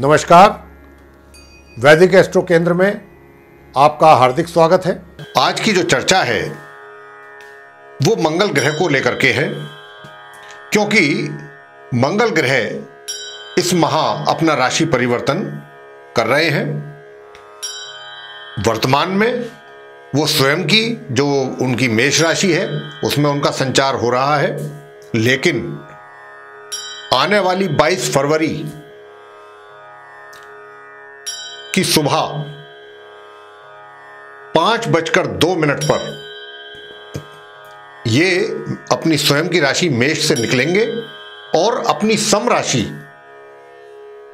नमस्कार, वैदिक एस्ट्रो केंद्र में आपका हार्दिक स्वागत है। आज की जो चर्चा है वो मंगल ग्रह को लेकर के है, क्योंकि मंगल ग्रह इस माह अपना राशि परिवर्तन कर रहे हैं। वर्तमान में वो स्वयं की जो उनकी मेष राशि है उसमें उनका संचार हो रहा है, लेकिन आने वाली 22 फरवरी की सुबह 5:02 पर ये अपनी स्वयं की राशि मेष से निकलेंगे और अपनी सम राशि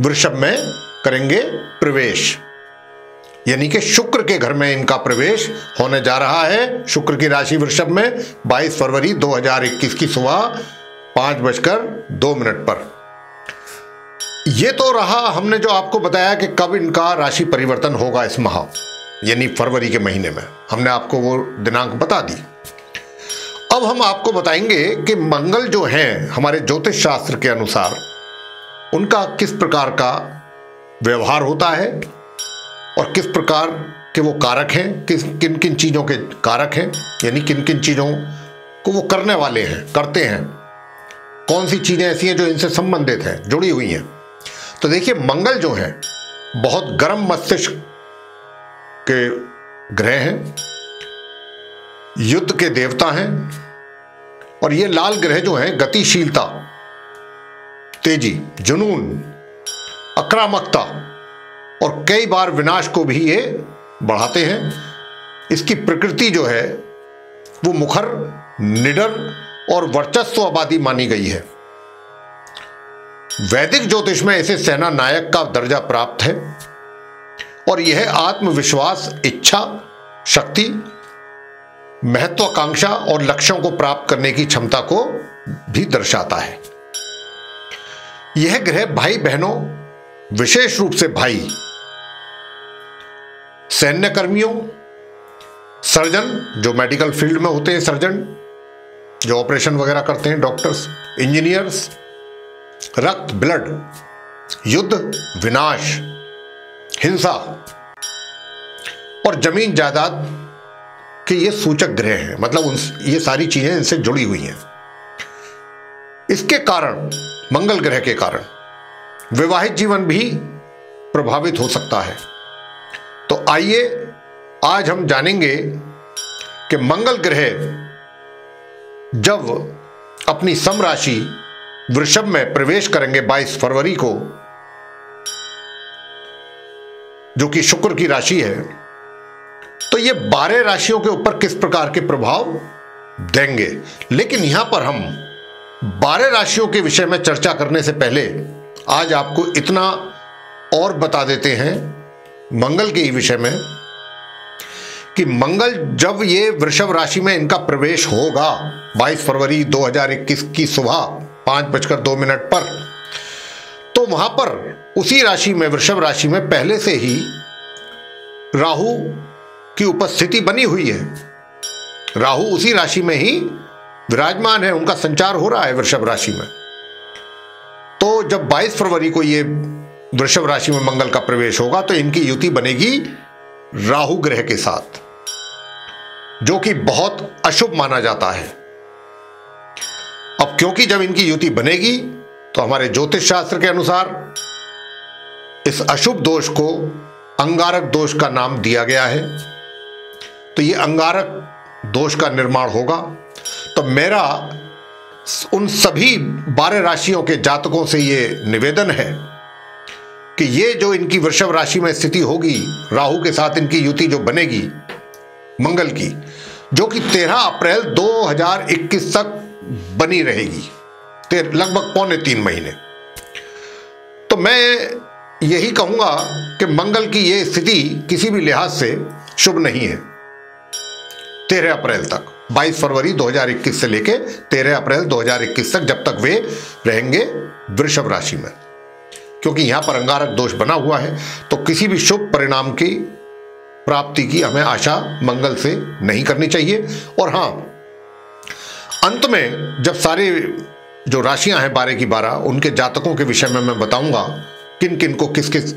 वृषभ में करेंगे प्रवेश, यानी कि शुक्र के घर में इनका प्रवेश होने जा रहा है। शुक्र की राशि वृषभ में 22 फरवरी 2021 की सुबह 5:02 पर। यह तो रहा हमने जो आपको बताया कि कब इनका राशि परिवर्तन होगा इस माह, यानी फरवरी के महीने में हमने आपको वो दिनांक बता दी। अब हम आपको बताएंगे कि मंगल जो हैं हमारे ज्योतिष शास्त्र के अनुसार उनका किस प्रकार का व्यवहार होता है और किस प्रकार के वो कारक हैं, किन किन चीज़ों के कारक हैं, यानी किन किन चीज़ों को वो करने वाले हैं, करते हैं, कौन सी चीज़ें ऐसी हैं जो इनसे संबंधित हैं, जुड़ी हुई हैं। तो देखिए, मंगल जो है बहुत गर्म मस्तिष्क के ग्रह हैं, युद्ध के देवता हैं, और ये लाल ग्रह जो हैं गतिशीलता, तेजी, जुनून, आक्रामकता और कई बार विनाश को भी ये बढ़ाते हैं। इसकी प्रकृति जो है वो मुखर, निडर और वर्चस्ववादी मानी गई है। वैदिक ज्योतिष में इसे सेना नायक का दर्जा प्राप्त है और यह आत्मविश्वास, इच्छा शक्ति, महत्वाकांक्षा और लक्ष्यों को प्राप्त करने की क्षमता को भी दर्शाता है। यह ग्रह भाई बहनों, विशेष रूप से भाई, सैन्य कर्मियों, सर्जन जो मेडिकल फील्ड में होते हैं, सर्जन जो ऑपरेशन वगैरह करते हैं, डॉक्टर्स, इंजीनियर्स, रक्त, ब्लड, युद्ध, विनाश, हिंसा और जमीन जायदाद के ये सूचक ग्रह हैं। मतलब ये सारी चीजें इनसे जुड़ी हुई हैं। इसके कारण, मंगल ग्रह के कारण विवाहित जीवन भी प्रभावित हो सकता है। तो आइए आज हम जानेंगे कि मंगल ग्रह जब अपनी सम राशि वृषभ में प्रवेश करेंगे 22 फरवरी को, जो कि शुक्र की राशि है, तो ये 12 राशियों के ऊपर किस प्रकार के प्रभाव देंगे। लेकिन यहां पर हम 12 राशियों के विषय में चर्चा करने से पहले आज आपको इतना और बता देते हैं मंगल के ही विषय में कि मंगल जब ये वृषभ राशि में इनका प्रवेश होगा 22 फरवरी 2021 की सुबह 5:02 पर, तो वहां पर उसी राशि में, वृषभ राशि में पहले से ही राहु की उपस्थिति बनी हुई है। राहु उसी राशि में ही विराजमान है, उनका संचार हो रहा है वृषभ राशि में। तो जब 22 फरवरी को ये वृषभ राशि में मंगल का प्रवेश होगा तो इनकी युति बनेगी राहु ग्रह के साथ, जो कि बहुत अशुभ माना जाता है। अब क्योंकि जब इनकी युति बनेगी तो हमारे ज्योतिष शास्त्र के अनुसार इस अशुभ दोष को अंगारक दोष का नाम दिया गया है। तो ये अंगारक दोष का निर्माण होगा। तो मेरा उन सभी 12 राशियों के जातकों से ये निवेदन है कि ये जो इनकी वृषभ राशि में स्थिति होगी, राहु के साथ इनकी युति जो बनेगी मंगल की, जो कि 13 अप्रैल 2021 तक बनी रहेगी, लगभग 3.25 महीने। तो मैं यही कहूंगा कि मंगल की यह स्थिति किसी भी लिहाज से शुभ नहीं है 13 अप्रैल तक, 22 फरवरी 2021 से लेके 13 अप्रैल 2021 तक, जब तक वे रहेंगे वृषभ राशि में, क्योंकि यहां पर अंगारक दोष बना हुआ है। तो किसी भी शुभ परिणाम की प्राप्ति की हमें आशा मंगल से नहीं करनी चाहिए। और हां, अंत में जब सारे जो राशियां हैं 12 की 12 उनके जातकों के विषय में मैं बताऊंगा किन किन को किस किस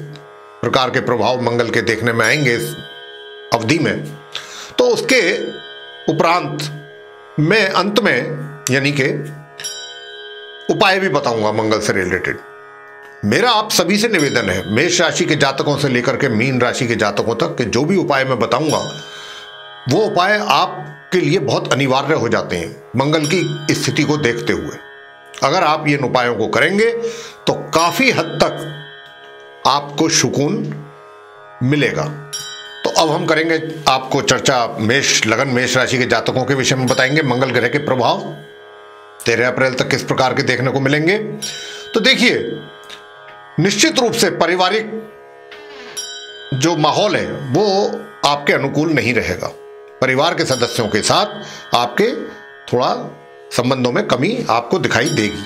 प्रकार के प्रभाव मंगल के देखने में आएंगे इस अवधि में, तो उसके उपरांत मैं अंत में यानी कि उपाय भी बताऊंगा मंगल से रिलेटेड। मेरा आप सभी से निवेदन है, मेष राशि के जातकों से लेकर के मीन राशि के जातकों तक के जो भी उपाय मैं बताऊंगा वो उपाय आपके लिए बहुत अनिवार्य हो जाते हैं मंगल की स्थिति को देखते हुए। अगर आप इन उपायों को करेंगे तो काफी हद तक आपको सुकून मिलेगा। तो अब हम करेंगे आपको चर्चा मेष राशि के जातकों के विषय में बताएंगे। मंगल ग्रह के प्रभाव 13 अप्रैल तक किस प्रकार के देखने को मिलेंगे। तो देखिए, निश्चित रूप से पारिवारिक जो माहौल है वो आपके अनुकूल नहीं रहेगा। परिवार के सदस्यों के साथ आपके थोड़ा संबंधों में कमी आपको दिखाई देगी।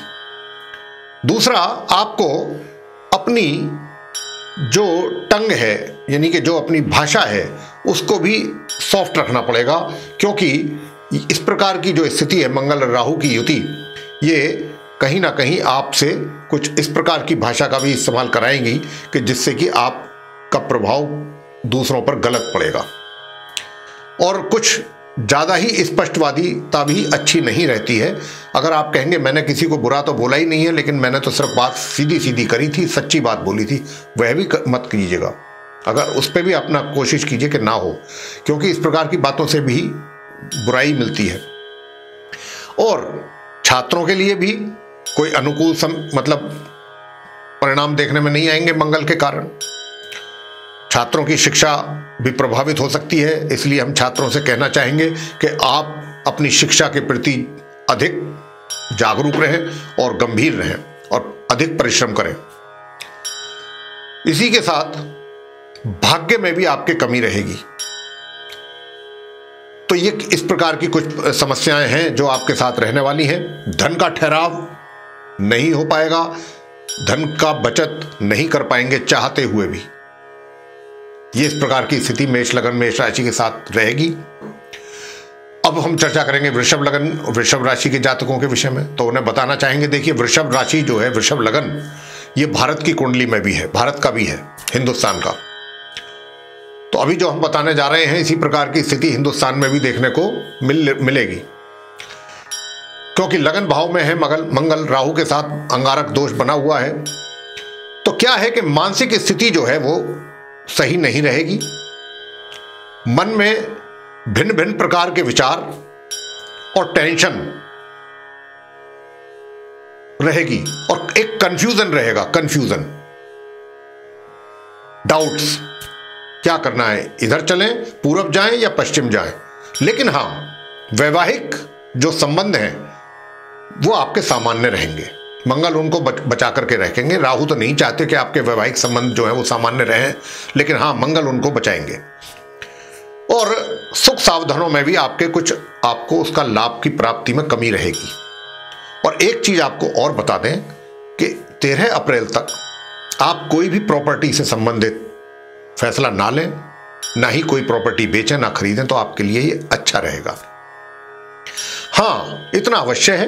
दूसरा, आपको अपनी जो टंग है यानी कि जो अपनी भाषा है उसको भी सॉफ्ट रखना पड़ेगा, क्योंकि इस प्रकार की जो स्थिति है मंगल और राहु की युति, ये कहीं ना कहीं आपसे कुछ इस प्रकार की भाषा का भी इस्तेमाल कराएंगी कि जिससे कि आपका प्रभाव दूसरों पर गलत पड़ेगा। और कुछ ज़्यादा ही स्पष्टवादिता भी अच्छी नहीं रहती है। अगर आप कहेंगे मैंने किसी को बुरा तो बोला ही नहीं है, लेकिन मैंने तो सिर्फ बात सीधी सीधी करी थी, सच्ची बात बोली थी, वह भी मत कीजिएगा। अगर उस पर भी अपना कोशिश कीजिए कि ना हो, क्योंकि इस प्रकार की बातों से भी बुराई मिलती है। और छात्रों के लिए भी कोई अनुकूल मतलब परिणाम देखने में नहीं आएंगे मंगल के कारण। छात्रों की शिक्षा भी प्रभावित हो सकती है, इसलिए हम छात्रों से कहना चाहेंगे कि आप अपनी शिक्षा के प्रति अधिक जागरूक रहें और गंभीर रहें और अधिक परिश्रम करें। इसी के साथ भाग्य में भी आपके कमी रहेगी। तो ये इस प्रकार की कुछ समस्याएं हैं जो आपके साथ रहने वाली हैं। धन का ठहराव नहीं हो पाएगा, धन का बचत नहीं कर पाएंगे चाहते हुए भी। ये इस प्रकार की स्थिति मेष राशि के साथ रहेगी। अब हम चर्चा करेंगे वृषभ राशि के जातकों के विषय में। तो उन्हें बताना चाहेंगे, देखिए वृषभ राशि जो है, वृषभ लगन, ये भारत की कुंडली में भी है, भारत का भी है, हिंदुस्तान का। तो अभी जो हम बताने जा रहे हैं इसी प्रकार की स्थिति हिंदुस्तान में भी देखने को मिलेगी, क्योंकि लगन भाव में है मंगल राहु के साथ अंगारक दोष बना हुआ है। तो क्या है कि मानसिक स्थिति जो है वो सही नहीं रहेगी। मन में भिन्न भिन्न प्रकार के विचार और टेंशन रहेगी और एक कंफ्यूजन रहेगा, डाउट्स, क्या करना है, इधर चलें, पूरब जाएं या पश्चिम जाएं। लेकिन हां, वैवाहिक जो संबंध हैं वो आपके सामान्य रहेंगे, मंगल उनको बचा करके रखेंगे। राहु तो नहीं चाहते कि आपके वैवाहिक संबंध जो है वो सामान्य रहें, लेकिन हाँ, मंगल उनको बचाएंगे। और सुख सावधानों में भी आपको उसका लाभ की प्राप्ति में कमी रहेगी। और एक चीज आपको और बता दें कि 13 अप्रैल तक आप कोई भी प्रॉपर्टी से संबंधित फैसला ना लें, ना ही कोई प्रॉपर्टी बेचें, ना खरीदें, तो आपके लिए ये अच्छा रहेगा। हाँ, इतना अवश्य है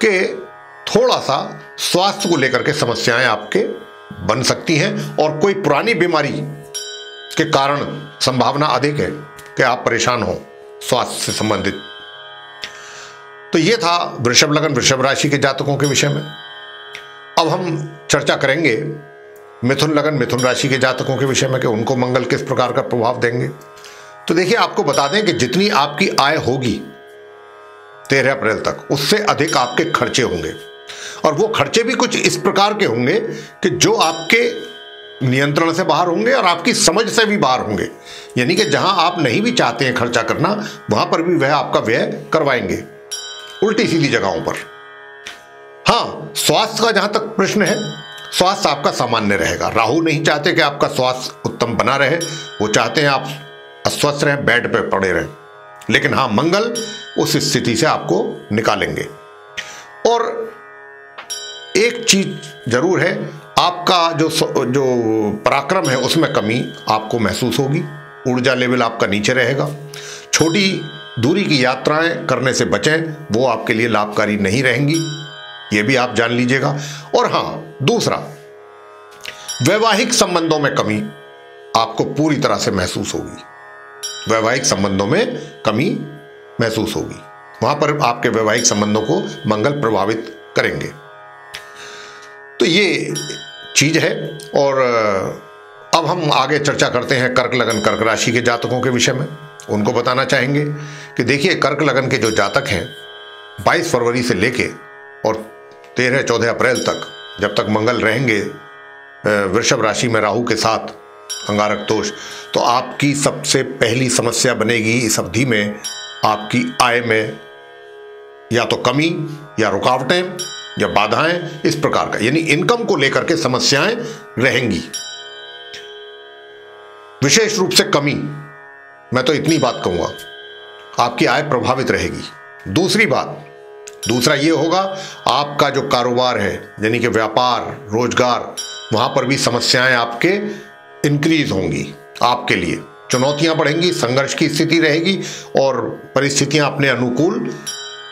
कि थोड़ा सा स्वास्थ्य को लेकर के समस्याएं आपके बन सकती हैं और कोई पुरानी बीमारी के कारण संभावना अधिक है कि आप परेशान हो स्वास्थ्य से संबंधित। तो ये था वृषभ राशि के जातकों के विषय में। अब हम चर्चा करेंगे मिथुन राशि के जातकों के विषय में कि उनको मंगल किस प्रकार का प्रभाव देंगे। तो देखिए, आपको बता दें कि जितनी आपकी आय होगी 13 अप्रैल तक, उससे अधिक आपके खर्चे होंगे। और वो खर्चे भी कुछ इस प्रकार के होंगे कि जो आपके नियंत्रण से बाहर होंगे और आपकी समझ से भी बाहर होंगे। यानी कि जहां आप नहीं भी चाहते हैं खर्चा करना, वहां पर भी वह आपका व्यय करवाएंगे उल्टी सीधी जगहों पर। हाँ, स्वास्थ्य का जहां तक प्रश्न है, स्वास्थ्य आपका सामान्य रहेगा। राहु नहीं चाहते कि आपका स्वास्थ्य उत्तम बना रहे, वो चाहते हैं आप अस्वस्थ रहें, बेड पे पड़े रहें। लेकिन हाँ, मंगल उस स्थिति से आपको निकालेंगे। और एक चीज जरूर है, आपका जो पराक्रम है उसमें कमी आपको महसूस होगी, ऊर्जा लेवल आपका नीचे रहेगा। छोटी दूरी की यात्राएं करने से बचें, वो आपके लिए लाभकारी नहीं रहेंगी, ये भी आप जान लीजिएगा। और हाँ, दूसरा, वैवाहिक संबंधों में कमी आपको पूरी तरह से महसूस होगी। वैवाहिक संबंधों में कमी महसूस होगी, वहां पर आपके वैवाहिक संबंधों को मंगल प्रभावित करेंगे। तो ये चीज है। और अब हम आगे चर्चा करते हैं कर्क लगन कर्क राशि के जातकों के विषय में। उनको बताना चाहेंगे कि देखिए, कर्क लगन के जो जातक हैं 22 फरवरी से लेके और 13-14 अप्रैल तक, जब तक मंगल रहेंगे वृषभ राशि में राहु के साथ अंगारक दोष, तो आपकी सबसे पहली समस्या बनेगी इस अवधि में आपकी आय में या तो कमी या रुकावटें या बाधाएं, इस प्रकार का, यानी इनकम को लेकर के समस्याएं रहेंगी, विशेष रूप से कमी। मैं तो इतनी बात कहूंगा, आपकी आय प्रभावित रहेगी। दूसरी बात, दूसरा ये होगा, आपका जो कारोबार है यानी कि व्यापार रोजगार, वहां पर भी समस्याएं आपके इंक्रीज होंगी, आपके लिए चुनौतियां बढ़ेंगी, संघर्ष की स्थिति रहेगी और परिस्थितियां अपने अनुकूल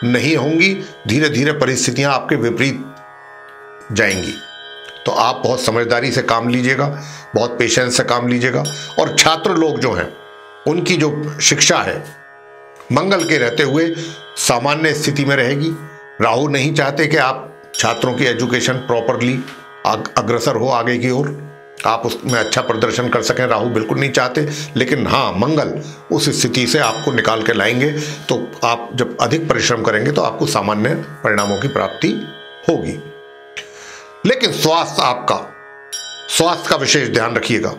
नहीं होंगी। धीरे धीरे परिस्थितियां आपके विपरीत जाएंगी। तो आप बहुत समझदारी से काम लीजिएगा, बहुत पेशेंस से काम लीजिएगा। और छात्र लोग जो हैं, उनकी जो शिक्षा है मंगल के रहते हुए सामान्य स्थिति में रहेगी। राहु नहीं चाहते कि आप छात्रों की एजुकेशन प्रॉपरली अग्रसर हो आगे की ओर, आप उसमें अच्छा प्रदर्शन कर सकें, राहु बिल्कुल नहीं चाहते। लेकिन हाँ, मंगल उस स्थिति से आपको निकाल के लाएंगे। तो आप जब अधिक परिश्रम करेंगे तो आपको सामान्य परिणामों की प्राप्ति होगी। लेकिन स्वास्थ्य का विशेष ध्यान रखिएगा।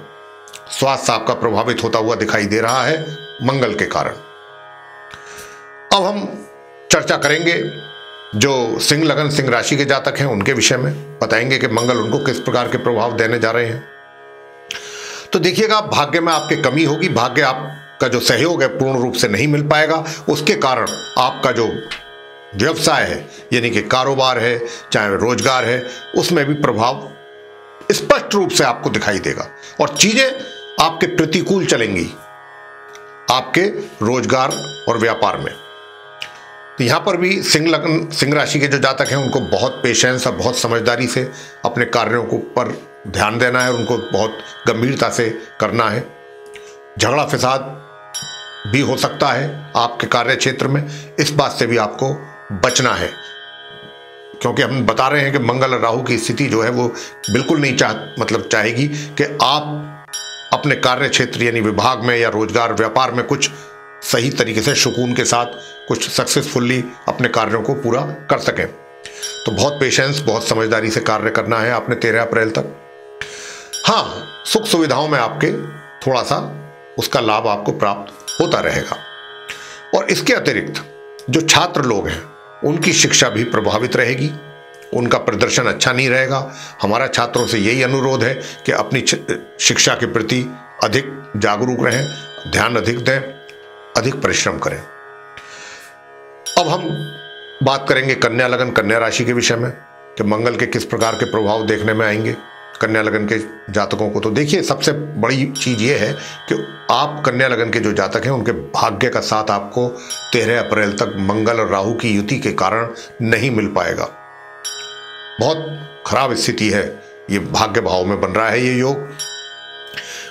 स्वास्थ्य आपका प्रभावित होता हुआ दिखाई दे रहा है मंगल के कारण। अब हम चर्चा करेंगे जो सिंह लगन सिंह राशि के जातक हैं उनके विषय में, बताएंगे कि मंगल उनको किस प्रकार के प्रभाव देने जा रहे हैं। तो देखिएगा, भाग्य में आपके कमी होगी। भाग्य आपका जो सहयोग है पूर्ण रूप से नहीं मिल पाएगा। उसके कारण आपका जो व्यवसाय है यानी कि कारोबार है, चाहे रोजगार है, उसमें भी प्रभाव स्पष्ट रूप से आपको दिखाई देगा और चीजें आपके प्रतिकूल चलेंगी आपके रोजगार और व्यापार में। तो यहां पर भी सिंह लगन सिंह राशि के जो जातक हैं उनको बहुत पेशेंस और बहुत समझदारी से अपने कार्यों को पर ध्यान देना है, उनको बहुत गंभीरता से करना है। झगड़ा फसाद भी हो सकता है आपके कार्य क्षेत्र में, इस बात से भी आपको बचना है, क्योंकि हम बता रहे हैं कि मंगल और राहु की स्थिति जो है वो बिल्कुल नहीं चाहेगी कि आप अपने कार्य क्षेत्र यानी विभाग में या रोजगार व्यापार में कुछ सही तरीके से सुकून के साथ कुछ सक्सेसफुली अपने कार्यों को पूरा कर सकें। तो बहुत पेशेंस, बहुत समझदारी से कार्य करना है आपने 13 अप्रैल तक। हाँ, सुख सुविधाओं में आपके थोड़ा सा उसका लाभ आपको प्राप्त होता रहेगा। और इसके अतिरिक्त जो छात्र लोग हैं उनकी शिक्षा भी प्रभावित रहेगी, उनका प्रदर्शन अच्छा नहीं रहेगा। हमारा छात्रों से यही अनुरोध है कि अपनी शिक्षा के प्रति अधिक जागरूक रहें, ध्यान अधिक दें, अधिक परिश्रम करें। अब हम बात करेंगे कन्या लगन कन्या राशि के विषय में कि मंगल के किस प्रकार के प्रभाव देखने में आएंगे कन्या लगन के जातकों को। तो देखिए, सबसे बड़ी चीज ये है कि आप कन्या लगन के जो जातक हैं उनके भाग्य का साथ आपको 13 अप्रैल तक मंगल और राहु की युति के कारण नहीं मिल पाएगा। बहुत खराब स्थिति है, ये भाग्य भाव में बन रहा है ये योग।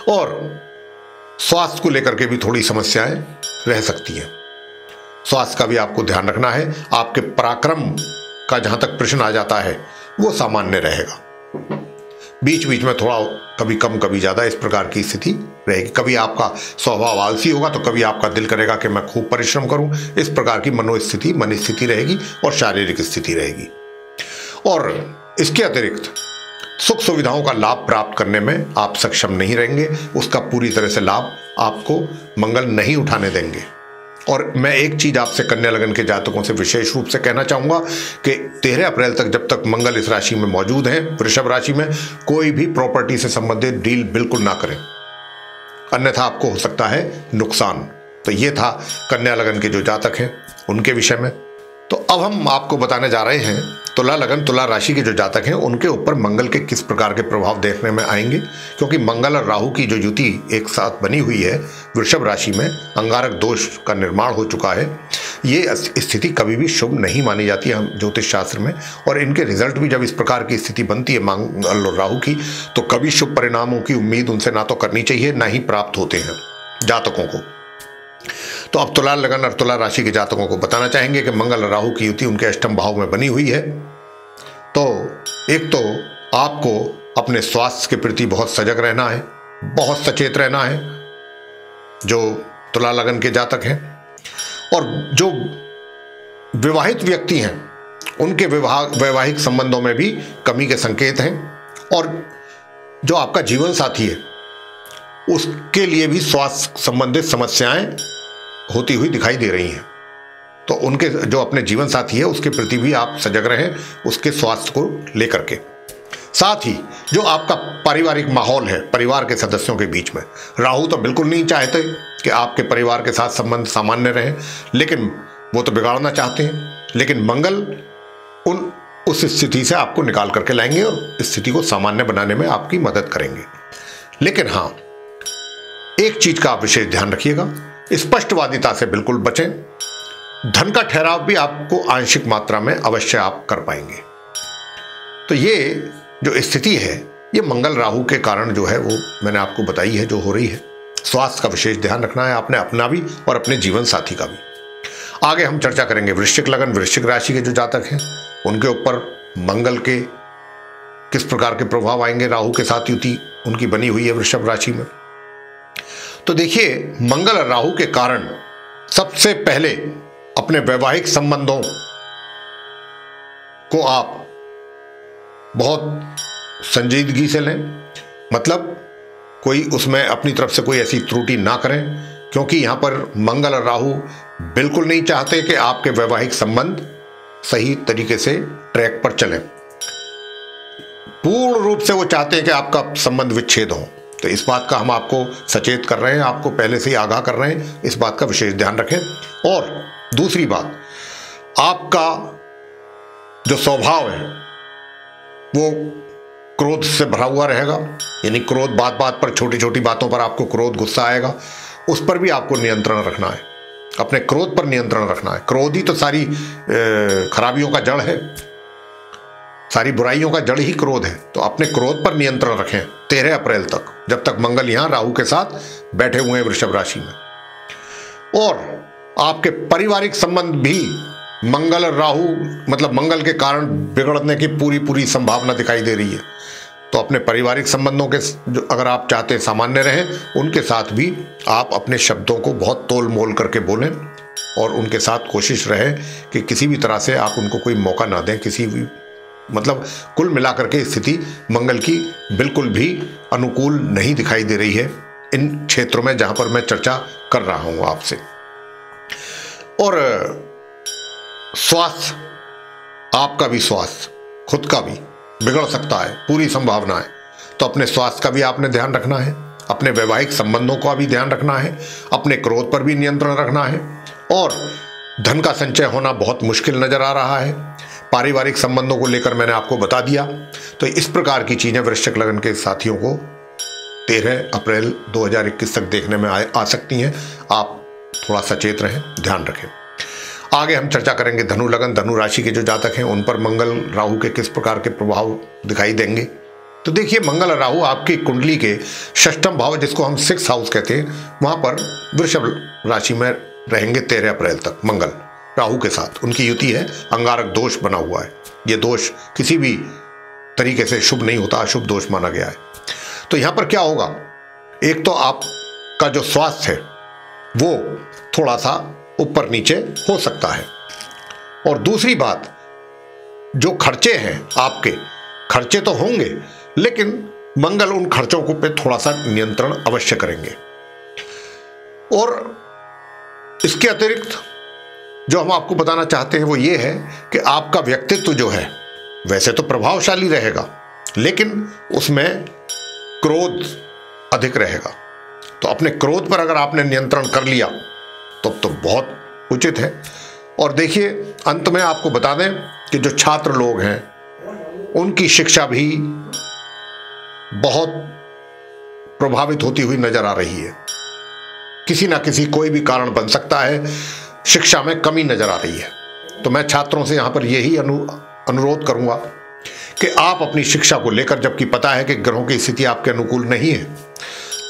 और स्वास्थ्य को लेकर के भी थोड़ी समस्याएं रह सकती हैं। स्वास्थ्य का भी आपको ध्यान रखना है। आपके पराक्रम का जहां तक प्रश्न आ जाता है वो सामान्य रहेगा, बीच बीच में थोड़ा कभी कम कभी ज्यादा इस प्रकार की स्थिति रहेगी। कभी आपका स्वभाव आलसी होगा तो कभी आपका दिल करेगा कि मैं खूब परिश्रम करूं, इस प्रकार की मन स्थिति रहेगी और शारीरिक स्थिति रहेगी। और इसके अतिरिक्त सुख सुविधाओं का लाभ प्राप्त करने में आप सक्षम नहीं रहेंगे, उसका पूरी तरह से लाभ आपको मंगल नहीं उठाने देंगे। और मैं एक चीज आपसे कन्या लगन के जातकों से विशेष रूप से कहना चाहूंगा कि 13 अप्रैल तक जब तक मंगल इस राशि में मौजूद है, वृषभ राशि में, कोई भी प्रॉपर्टी से संबंधित डील बिल्कुल ना करें, अन्यथा आपको हो सकता है नुकसान। तो ये था कन्या लगन के जो जातक हैं उनके विषय में। तो अब हम आपको बताने जा रहे हैं तुला लगन तुला राशि के जो जातक हैं उनके ऊपर मंगल के किस प्रकार के प्रभाव देखने में आएंगे, क्योंकि मंगल और राहु की जो युति एक साथ बनी हुई है वृषभ राशि में, अंगारक दोष का निर्माण हो चुका है। ये स्थिति कभी भी शुभ नहीं मानी जाती है हम ज्योतिष शास्त्र में, और इनके रिजल्ट भी जब इस प्रकार की स्थिति बनती है मंगल और राहु की, तो कभी शुभ परिणामों की उम्मीद उनसे ना तो करनी चाहिए ना ही प्राप्त होते हैं जातकों को। तो अब तुला लगन और तुला राशि के जातकों को बताना चाहेंगे कि मंगल और राहु की युति उनके अष्टम भाव में बनी हुई है। तो एक तो आपको अपने स्वास्थ्य के प्रति बहुत सजग रहना है, बहुत सचेत रहना है जो तुला लगन के जातक हैं। और जो विवाहित व्यक्ति हैं उनके वैवाहिक संबंधों में भी कमी के संकेत हैं, और जो आपका जीवन साथी है उसके लिए भी स्वास्थ्य संबंधित समस्याएं होती हुई दिखाई दे रही हैं। तो उनके जो अपने जीवन साथी है उसके प्रति भी आप सजग रहें, उसके स्वास्थ्य को लेकर के। साथ ही जो आपका पारिवारिक माहौल है परिवार के सदस्यों के बीच में, राहु तो बिल्कुल नहीं चाहते कि आपके परिवार के साथ संबंध सामान्य रहें, लेकिन वो तो बिगाड़ना चाहते हैं, लेकिन मंगल उस स्थिति से आपको निकाल करके लाएंगे और स्थिति को सामान्य बनाने में आपकी मदद करेंगे। लेकिन हाँ, एक चीज का आप विशेष ध्यान रखिएगा, स्पष्टवादिता से बिल्कुल बचें। धन का ठहराव भी आपको आंशिक मात्रा में अवश्य आप कर पाएंगे। तो ये जो स्थिति है ये मंगल राहु के कारण जो है वो मैंने आपको बताई है जो हो रही है। स्वास्थ्य का विशेष ध्यान रखना है आपने अपना भी और अपने जीवन साथी का भी। आगे हम चर्चा करेंगे वृश्चिक लगन वृश्चिक राशि के जो जातक हैं उनके ऊपर मंगल के किस प्रकार के प्रभाव आएंगे। राहु के साथ युति उनकी बनी हुई है वृषभ राशि में। तो देखिए, मंगल और राहु के कारण सबसे पहले अपने वैवाहिक संबंधों को आप बहुत संजीदगी से लें, मतलब कोई उसमें अपनी तरफ से कोई ऐसी त्रुटि ना करें, क्योंकि यहां पर मंगल और राहु बिल्कुल नहीं चाहते कि आपके वैवाहिक संबंध सही तरीके से ट्रैक पर चलें। पूर्ण रूप से वो चाहते हैं कि आपका संबंध विच्छेद हो। तो इस बात का हम आपको सचेत कर रहे हैं, आपको पहले से ही आगाह कर रहे हैं, इस बात का विशेष ध्यान रखें। और दूसरी बात, आपका जो स्वभाव है वो क्रोध से भरा हुआ रहेगा, यानी क्रोध बात बात पर, छोटी छोटी बातों पर आपको क्रोध गुस्सा आएगा, उस पर भी आपको नियंत्रण रखना है, अपने क्रोध पर नियंत्रण रखना है। क्रोध ही तो सारी खराबियों का जड़ है, सारी बुराइयों का जड़ ही क्रोध है। तो अपने क्रोध पर नियंत्रण रखें 13 अप्रैल तक, जब तक मंगल यहां राहु के साथ बैठे हुए हैं वृषभ राशि में। और आपके पारिवारिक संबंध भी मंगल और राहु, मतलब मंगल के कारण बिगड़ने की पूरी संभावना दिखाई दे रही है। तो अपने पारिवारिक संबंधों के जो अगर आप चाहते हैं सामान्य रहें, उनके साथ भी आप अपने शब्दों को बहुत तोल मोल करके बोलें और उनके साथ कोशिश रहे कि किसी भी तरह से आप उनको कोई मौका ना दें, किसी भी, मतलब कुल मिलाकर के स्थिति मंगल की बिल्कुल भी अनुकूल नहीं दिखाई दे रही है इन क्षेत्रों में जहां पर मैं चर्चा कर रहा हूं आपसे। और स्वास्थ्य, आपका भी स्वास्थ्य खुद का भी बिगड़ सकता है, पूरी संभावना है। तो अपने स्वास्थ्य का भी आपने ध्यान रखना है, अपने वैवाहिक संबंधों का भी ध्यान रखना है, अपने क्रोध पर भी नियंत्रण रखना है। और धन का संचय होना बहुत मुश्किल नजर आ रहा है। पारिवारिक संबंधों को लेकर मैंने आपको बता दिया। तो इस प्रकार की चीजें वृश्चिक लगन के साथियों को 13 अप्रैल 2021 तक देखने में आ सकती हैं। आप थोड़ा सचेत रहें, ध्यान रखें। आगे हम चर्चा करेंगे धनु लगन धनु राशि के जो जातक हैं उन पर मंगल राहु के किस प्रकार के प्रभाव दिखाई देंगे। तो देखिए, मंगल और राहु आपकी कुंडली के षष्ठम भाव, जिसको हम 6th हाउस कहते हैं, वहां पर वृषभ राशि में रहेंगे 13 अप्रैल तक। मंगल राहु के साथ उनकी युति है, अंगारक दोष बना हुआ है। यह दोष किसी भी तरीके से शुभ नहीं होता, अशुभ दोष माना गया है। तो यहां पर क्या होगा, एक तो आपका जो स्वास्थ्य है वो थोड़ा सा ऊपर नीचे हो सकता है, और दूसरी बात, जो खर्चे हैं आपके, खर्चे तो होंगे लेकिन मंगल उन खर्चों को पे थोड़ा सा नियंत्रण अवश्य करेंगे। और इसके अतिरिक्त जो हम आपको बताना चाहते हैं वो ये है कि आपका व्यक्तित्व जो है वैसे तो प्रभावशाली रहेगा, लेकिन उसमें क्रोध अधिक रहेगा। तो अपने क्रोध पर अगर आपने नियंत्रण कर लिया तो बहुत उचित है। और देखिए, अंत में आपको बता दें कि जो छात्र लोग हैं उनकी शिक्षा भी बहुत प्रभावित होती हुई नजर आ रही है। किसी ना किसी कोई भी कारण बन सकता है शिक्षा में कमी नजर आ रही है। तो मैं छात्रों से यहां पर यही अनुरोध करूंगा कि आप अपनी शिक्षा को लेकर, जबकि पता है कि ग्रहों की स्थिति आपके अनुकूल नहीं है,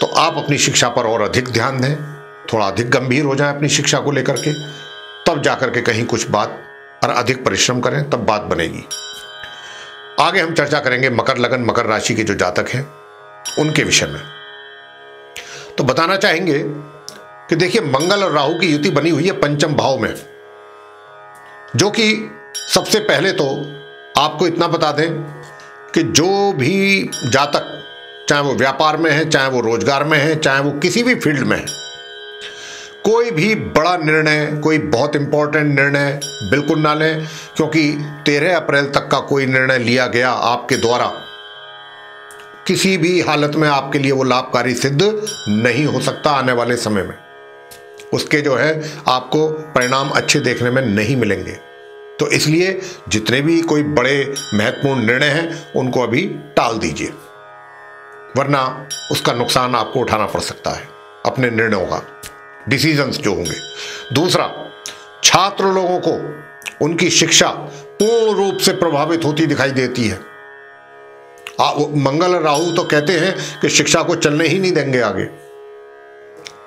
तो आप अपनी शिक्षा पर और अधिक ध्यान दें, थोड़ा अधिक गंभीर हो जाएं अपनी शिक्षा को लेकर के, तब जाकर के कहीं कुछ बात, और अधिक परिश्रम करें तब बात बनेगी। आगे हम चर्चा करेंगे मकर लगन मकर राशि के जो जातक हैं उनके विषय में। तो बताना चाहेंगे कि देखिए, मंगल और राहु की युति बनी हुई है पंचम भाव में, जो कि सबसे पहले तो आपको इतना बता दें कि जो भी जातक, चाहे वो व्यापार में है, चाहे वो रोजगार में है, चाहे वो किसी भी फील्ड में है, कोई भी बड़ा निर्णय, कोई बहुत इंपॉर्टेंट निर्णय बिल्कुल ना लें, क्योंकि 13 अप्रैल तक का कोई निर्णय लिया गया आपके द्वारा किसी भी हालत में आपके लिए वो लाभकारी सिद्ध नहीं हो सकता। आने वाले समय में उसके जो है आपको परिणाम अच्छे देखने में नहीं मिलेंगे। तो इसलिए जितने भी कोई बड़े महत्वपूर्ण निर्णय हैं उनको अभी टाल दीजिए, वरना उसका नुकसान आपको उठाना पड़ सकता है अपने निर्णयों का, डिसीजंस जो होंगे। दूसरा, छात्र लोगों को उनकी शिक्षा पूर्ण रूप से प्रभावित होती दिखाई देती है। मंगल और राहु तो कहते हैं कि शिक्षा को चलने ही नहीं देंगे आगे।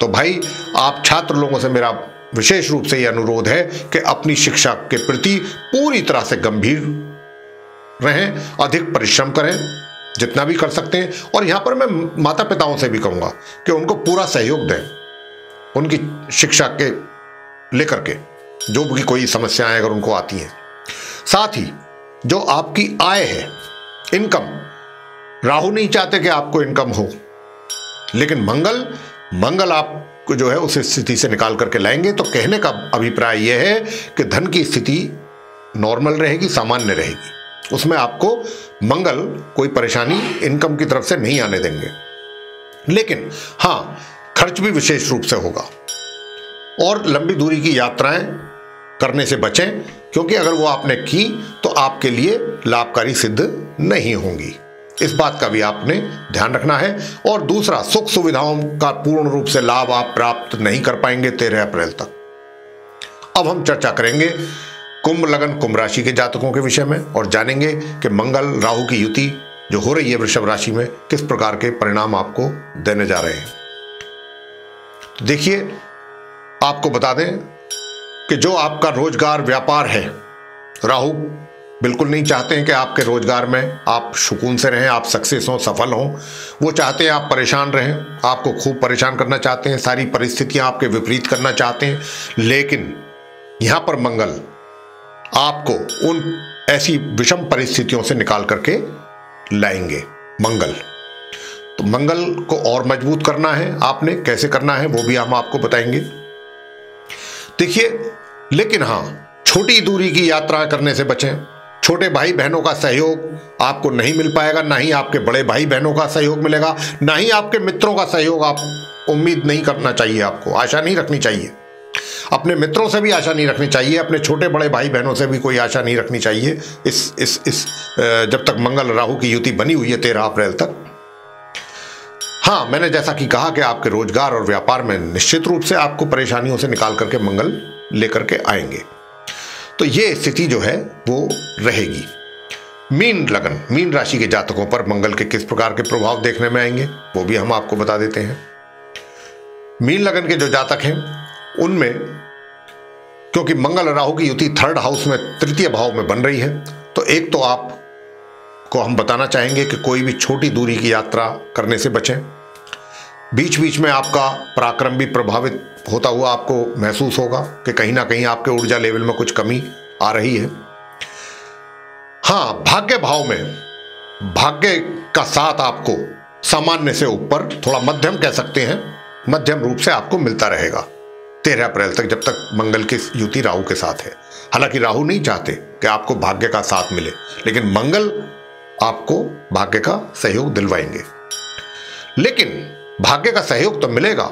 तो भाई, आप छात्र लोगों से मेरा विशेष रूप से यह अनुरोध है कि अपनी शिक्षा के प्रति पूरी तरह से गंभीर रहें, अधिक परिश्रम करें जितना भी कर सकते हैं। और यहां पर मैं माता पिताओं से भी कहूंगा कि उनको पूरा सहयोग दें उनकी शिक्षा के लेकर के, जो भी कोई समस्याएं अगर उनको आती हैं। साथ ही जो आपकी आय है, इनकम, राहु नहीं चाहते कि आपको इनकम हो, लेकिन मंगल आपको जो है उस स्थिति से निकाल करके लाएंगे। तो कहने का अभिप्राय यह है कि धन की स्थिति नॉर्मल रहेगी, सामान्य रहेगी, उसमें आपको मंगल कोई परेशानी इनकम की तरफ से नहीं आने देंगे। लेकिन हां, खर्च भी विशेष रूप से होगा, और लंबी दूरी की यात्राएं करने से बचें, क्योंकि अगर वो आपने की तो आपके लिए लाभकारी सिद्ध नहीं होंगी। इस बात का भी आपने ध्यान रखना है। और दूसरा, सुख सुविधाओं का पूर्ण रूप से लाभ आप प्राप्त नहीं कर पाएंगे 13 अप्रैल तक। अब हम चर्चा करेंगे कुंभ लगन कुंभ राशि के जातकों के विषय में, और जानेंगे कि मंगल राहु की युति जो हो रही है वृषभ राशि में किस प्रकार के परिणाम आपको देने जा रहे हैं। तो देखिए, आपको बता दें कि जो आपका रोजगार व्यापार है, राहु बिल्कुल नहीं चाहते हैं कि आपके रोजगार में आप सुकून से रहें, आप सक्सेस हों, सफल हों। वो चाहते हैं आप परेशान रहें, आपको खूब परेशान करना चाहते हैं, सारी परिस्थितियां आपके विपरीत करना चाहते हैं। लेकिन यहां पर मंगल आपको उन ऐसी विषम परिस्थितियों से निकाल करके लाएंगे। तो मंगल को और मजबूत करना है आपने, कैसे करना है वो भी हम आपको बताएंगे। देखिए, लेकिन हां, छोटी दूरी की यात्रा करने से बचें। छोटे भाई बहनों का सहयोग आपको नहीं मिल पाएगा, ना ही आपके बड़े भाई बहनों का सहयोग मिलेगा, ना ही आपके मित्रों का सहयोग आप उम्मीद नहीं करना चाहिए, आपको आशा नहीं रखनी चाहिए। अपने मित्रों से भी आशा नहीं रखनी चाहिए, अपने छोटे बड़े भाई बहनों से भी कोई आशा नहीं रखनी चाहिए इस जब तक मंगल राहु की युति बनी हुई है 13 अप्रैल तक। हाँ, मैंने जैसा कि कहा कि आपके रोजगार और व्यापार में निश्चित रूप से आपको परेशानियों से निकाल करके मंगल लेकर के आएंगे। तो ये स्थिति जो है वो रहेगी। मीन लगन मीन राशि के जातकों पर मंगल के किस प्रकार के प्रभाव देखने में आएंगे वो भी हम आपको बता देते हैं। मीन लगन के जो जातक हैं उनमें, क्योंकि मंगल राहु की युति 3rd हाउस में, तृतीय भाव में बन रही है, तो एक तो आपको हम बताना चाहेंगे कि कोई भी छोटी दूरी की यात्रा करने से बचें। बीच बीच में आपका पराक्रम भी प्रभावित होता हुआ आपको महसूस होगा कि कहीं ना कहीं आपके ऊर्जा लेवल में कुछ कमी आ रही है। हाँ, भाग्य भाव में भाग्य का साथ आपको सामान्य से ऊपर, थोड़ा मध्यम कह सकते हैं, मध्यम रूप से आपको मिलता रहेगा 13 अप्रैल तक, जब तक मंगल की युति राहु के साथ है। हालांकि राहु नहीं चाहते कि आपको भाग्य का साथ मिले, लेकिन मंगल आपको भाग्य का सहयोग दिलवाएंगे। लेकिन भाग्य का सहयोग तो मिलेगा,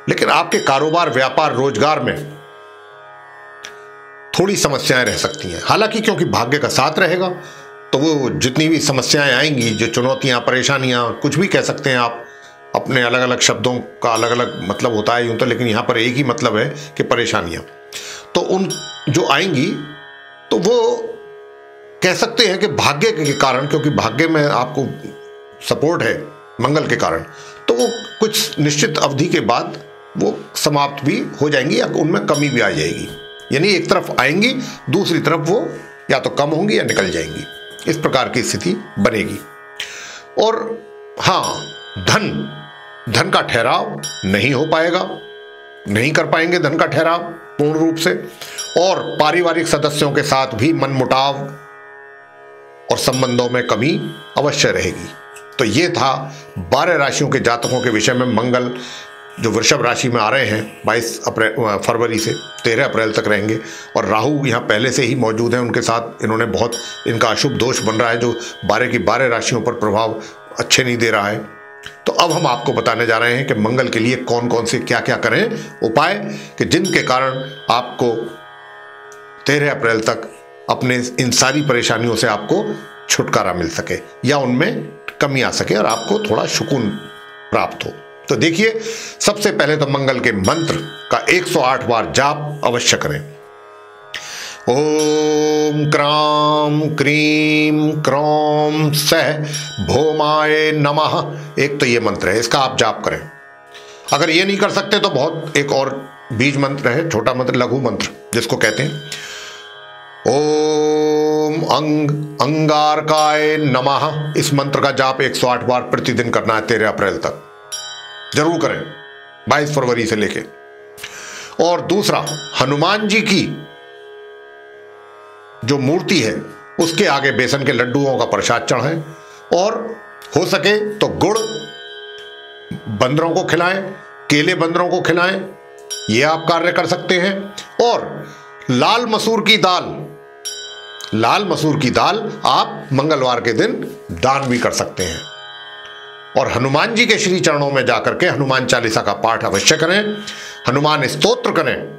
लेकिन आपके कारोबार, व्यापार, रोजगार में थोड़ी समस्याएं रह सकती हैं। हालांकि क्योंकि भाग्य का साथ रहेगा, तो वो जितनी भी समस्याएं आएंगी, जो चुनौतियां, परेशानियां, कुछ भी कह सकते हैं आप, अपने अलग अलग शब्दों का अलग अलग मतलब होता है यूं तो, लेकिन यहाँ पर एक ही मतलब है कि परेशानियां। तो उन जो आएंगी तो वो कह सकते हैं कि भाग्य के कारण, क्योंकि भाग्य में आपको सपोर्ट है मंगल के कारण, तो वो कुछ निश्चित अवधि के बाद वो समाप्त भी हो जाएंगी या उनमें कमी भी आ जाएगी। यानी एक तरफ आएंगी, दूसरी तरफ वो या तो कम होंगी या निकल जाएंगी, इस प्रकार की स्थिति बनेगी। और हाँ, धन का ठहराव नहीं हो पाएगा, नहीं कर पाएंगे धन का ठहराव पूर्ण रूप से। और पारिवारिक सदस्यों के साथ भी मनमुटाव और संबंधों में कमी अवश्य रहेगी। तो ये था 12 राशियों के जातकों के विषय में। मंगल जो वृषभ राशि में आ रहे हैं 22 फरवरी से 13 अप्रैल तक रहेंगे, और राहु यहाँ पहले से ही मौजूद हैं उनके साथ। इन्होंने बहुत, इनका अशुभ दोष बन रहा है जो 12 की 12 राशियों पर प्रभाव अच्छे नहीं दे रहा है। तो अब हम आपको बताने जा रहे हैं कि मंगल के लिए कौन कौन से क्या क्या करें उपाय, कि जिनके कारण आपको 13 अप्रैल तक अपने इन सारी परेशानियों से आपको छुटकारा मिल सके या उनमें कमी आ सके और आपको थोड़ा सुकून प्राप्त हो। तो देखिए, सबसे पहले तो मंगल के मंत्र का 108 बार जाप अवश्य करें। ओम क्राम क्रीम क्रौम सह भौमाय नमः, एक तो ये मंत्र है, इसका आप जाप करें। अगर ये नहीं कर सकते तो बहुत एक और बीज मंत्र है, छोटा मंत्र, लघु मंत्र जिसको कहते हैं। ओम अंगारकाय नमः, इस मंत्र का जाप 108 बार प्रतिदिन करना है 13 अप्रैल तक, जरूर करें 22 फरवरी से लेके। और दूसरा, हनुमान जी की जो मूर्ति है उसके आगे बेसन के लड्डुओं का प्रसाद चढ़ाएं, और हो सके तो गुड़ बंदरों को खिलाएं, केले बंदरों को खिलाएं, ये आप कार्य कर सकते हैं। और लाल मसूर की दाल आप मंगलवार के दिन दान भी कर सकते हैं। और हनुमान जी के श्री चरणों में जाकर के हनुमान चालीसा का पाठ अवश्य करें, हनुमान स्तोत्र करें।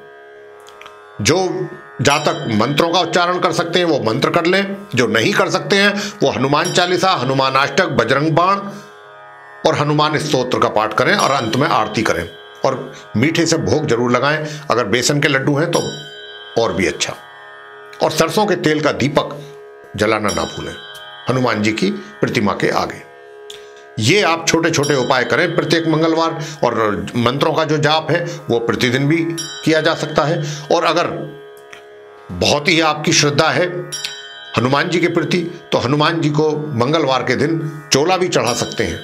जो जातक मंत्रों का उच्चारण कर सकते हैं वो मंत्र कर लें, जो नहीं कर सकते हैं वो हनुमान चालीसा, हनुमान अष्टक, बजरंग बाण और हनुमान स्तोत्र का पाठ करें और अंत में आरती करें। और मीठे से भोग जरूर लगाएं, अगर बेसन के लड्डू हैं तो और भी अच्छा। और सरसों के तेल का दीपक जलाना ना भूलें हनुमान जी की प्रतिमा के आगे। ये आप छोटे छोटे उपाय करें प्रत्येक मंगलवार। और मंत्रों का जो जाप है वो प्रतिदिन भी किया जा सकता है। और अगर बहुत ही आपकी श्रद्धा है हनुमान जी के प्रति, तो हनुमान जी को मंगलवार के दिन चोला भी चढ़ा सकते हैं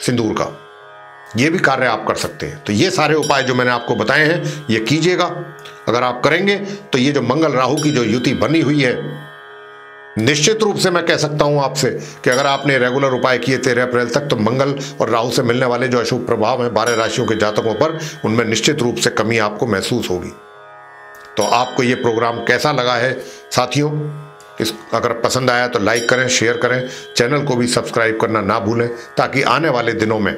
सिंदूर का, ये भी कार्य आप कर सकते हैं। तो ये सारे उपाय जो मैंने आपको बताए हैं ये कीजिएगा। अगर आप करेंगे तो ये जो मंगल राहु की जो युति बनी हुई है, निश्चित रूप से मैं कह सकता हूं आपसे कि अगर आपने रेगुलर उपाय किए 13 अप्रैल तक, तो मंगल और राहु से मिलने वाले जो अशुभ प्रभाव हैं 12 राशियों के जातकों पर, उनमें निश्चित रूप से कमी आपको महसूस होगी। तो आपको ये प्रोग्राम कैसा लगा है साथियों? अगर पसंद आया तो लाइक करें, शेयर करें, चैनल को भी सब्सक्राइब करना ना भूलें, ताकि आने वाले दिनों में